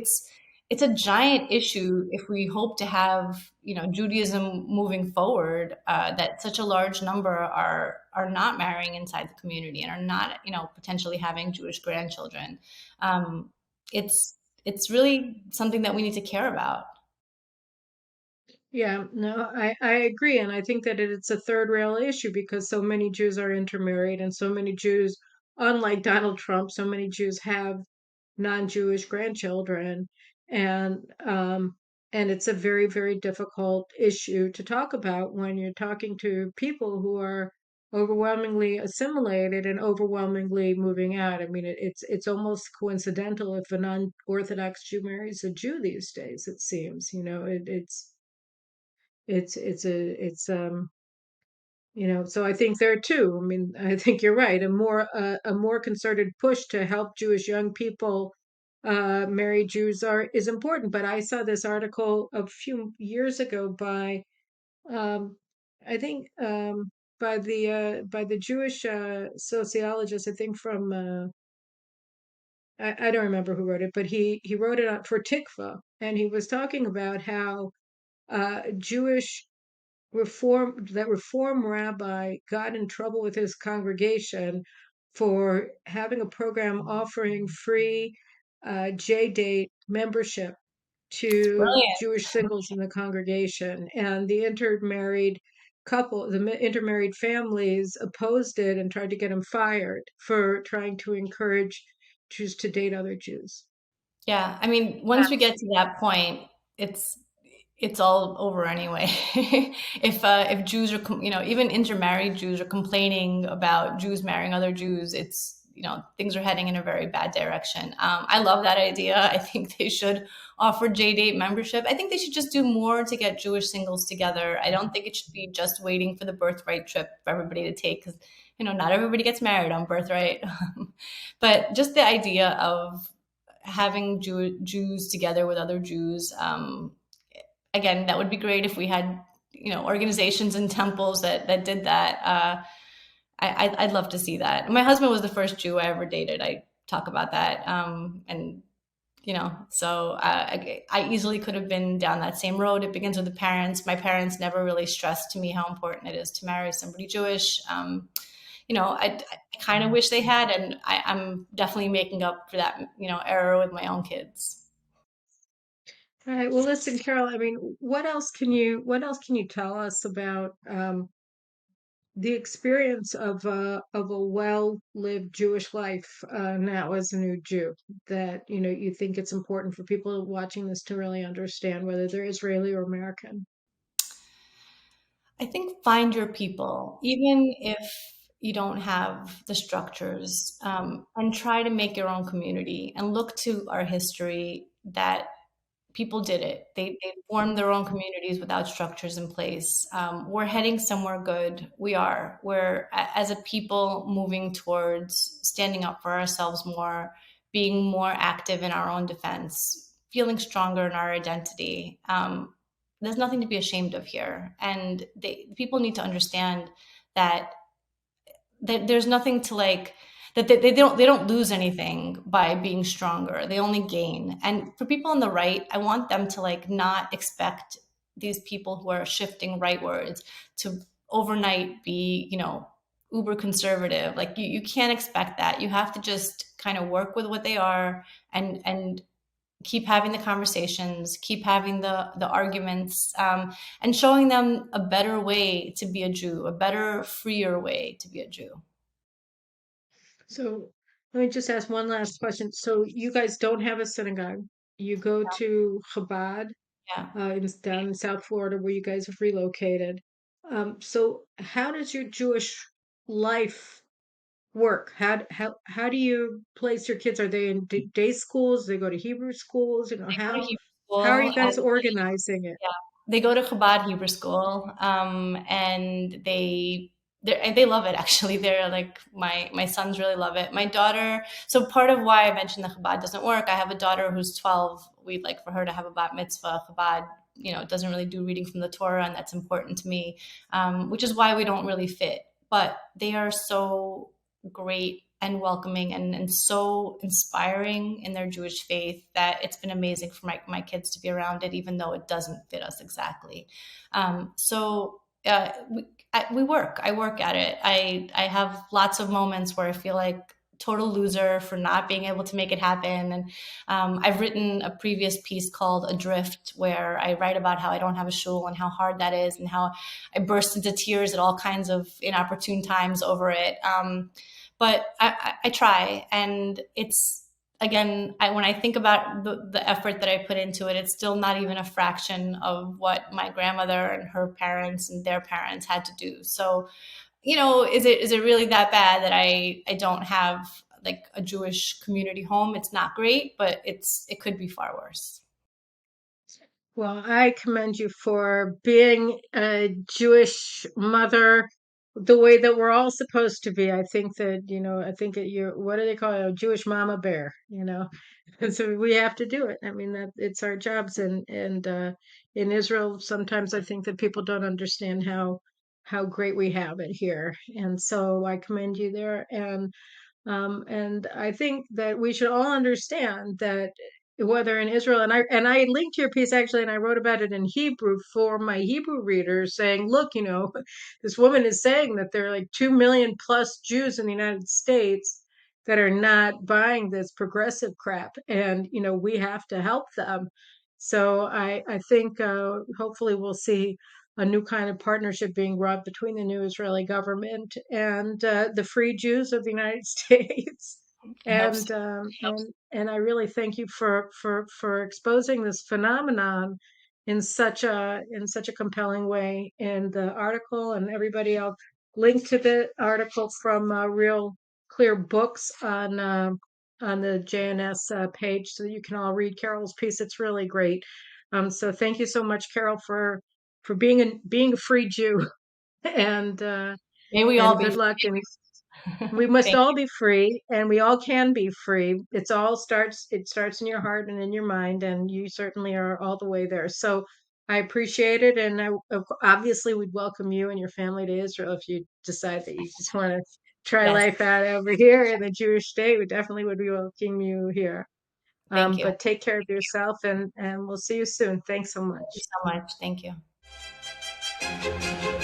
it's a giant issue if we hope to have Judaism moving forward. That such a large number are not marrying inside the community and are not potentially having Jewish grandchildren. Um, it's really something that we need to care about. Yeah, no, I agree. And I think that it's a third rail issue because so many Jews are intermarried and so many Jews, unlike Donald Trump, so many Jews have non-Jewish grandchildren. And and it's a very, very difficult issue to talk about when you're talking to people who are overwhelmingly assimilated and overwhelmingly moving out. I mean, it's almost coincidental if a non-Orthodox Jew marries a Jew these days, it seems. It's so I think there too. I mean, I think you're right. A more concerted push to help Jewish young people marry Jews are is important. But I saw this article a few years ago by um I think by the Jewish sociologist, I think from I don't remember who wrote it, but he wrote it for Tikva, and he was talking about how Jewish reform rabbi got in trouble with his congregation for having a program offering free J-date membership to Brilliant. Jewish singles in the congregation, and the intermarried families opposed it and tried to get him fired for trying to encourage Jews to date other Jews. Yeah, I mean, once we get to that point, it's it's all over anyway. If Jews are, even intermarried Jews are complaining about Jews marrying other Jews, it's things are heading in a very bad direction. I love that idea. I think they should offer J-date membership. I think they should just do more to get Jewish singles together. I don't think it should be just waiting for the birthright trip for everybody to take, because not everybody gets married on birthright. But just the idea of having Jews together with other Jews. Again, that would be great if we had, organizations and temples that did that. I'd love to see that. My husband was the first Jew I ever dated. I talk about that, and so I easily could have been down that same road. It begins with the parents. My parents never really stressed to me how important it is to marry somebody Jewish. I kind of wish they had, and I'm definitely making up for that, error with my own kids. All right. Well, listen, Carol. I mean, what else can you tell us about the experience of a well-lived Jewish life now as a new Jew? That you think it's important for people watching this to really understand whether they're Israeli or American. I think find your people, even if you don't have the structures, and try to make your own community and look to our history that people did it. They formed their own communities without structures in place. We're heading somewhere good. We are. As a people, moving towards standing up for ourselves more, being more active in our own defense, feeling stronger in our identity. There's nothing to be ashamed of here, and people need to understand that there's nothing to like, that they don't lose anything by being stronger. They only gain. And for people on the right, I want them to like not expect these people who are shifting rightwards to overnight be, uber conservative. Like you can't expect that. You have to just kind of work with what they are, and keep having the conversations, keep having the arguments, and showing them a better way to be a Jew, a better, freer way to be a Jew. So let me just ask one last question. So you guys don't have a synagogue. You go to Chabad Yeah. down in South Florida, where you guys have relocated. So how does your Jewish life work? How do you place your kids? Are they in day schools? Do they go to Hebrew schools? They go to Hebrew How are school, you guys and organizing it? yeah, they go to Chabad Hebrew school, and they love it. Actually, they're like my sons really love it. My daughter. So part of why I mentioned the Chabad doesn't work. I have a daughter who's 12. We'd like for her to have a bat mitzvah. Chabad, doesn't really do reading from the Torah, and that's important to me, which is why we don't really fit. But they are so great and welcoming, and so inspiring in their Jewish faith that it's been amazing for my kids to be around it, even though it doesn't fit us exactly. So we work. I work at it. I have lots of moments where I feel like total loser for not being able to make it happen. And I've written a previous piece called Adrift, where I write about how I don't have a shul and how hard that is, and how I burst into tears at all kinds of inopportune times over it. But I try, and it's, again, when I think about the effort that I put into it, it's still not even a fraction of what my grandmother and her parents and their parents had to do. So, is it really that bad that I don't have like a Jewish community home? It's not great, but it could be far worse. Well, I commend you for being a Jewish mother the way that we're all supposed to be. I think that you're, what do they call it? A Jewish mama bear. And so we have to do it. I mean, that it's our jobs. And in Israel, sometimes I think that people don't understand how great we have it here. And so I commend you there. And I think that we should all understand that whether in Israel, and I linked your piece actually, and I wrote about it in Hebrew for my Hebrew readers, saying, look, this woman is saying that there are like 2 million plus Jews in the United States that are not buying this progressive crap, and we have to help them. So I think hopefully we'll see a new kind of partnership being brought between the new Israeli government and the free Jews of the United States. I hope so. And I really thank you for exposing this phenomenon in such a compelling way in the article. And everybody, I'll link to the article from Real Clear Books on the JNS page, so that you can all read Carol's piece. It's really great. So thank you so much, Carol, for being a free Jew, and uh, May we all and be good free. luck. And We must Thank all you. be free, and we all can be free. It starts in your heart and in your mind, and you certainly are all the way there. So I appreciate it, and obviously we'd welcome you and your family to Israel if you decide that you just want to try Yes, life out over here in the Jewish state. We definitely would be welcoming you here. thank you. But take care of yourself, and we'll see you soon. Thanks so Thank you much. so much. Thank you.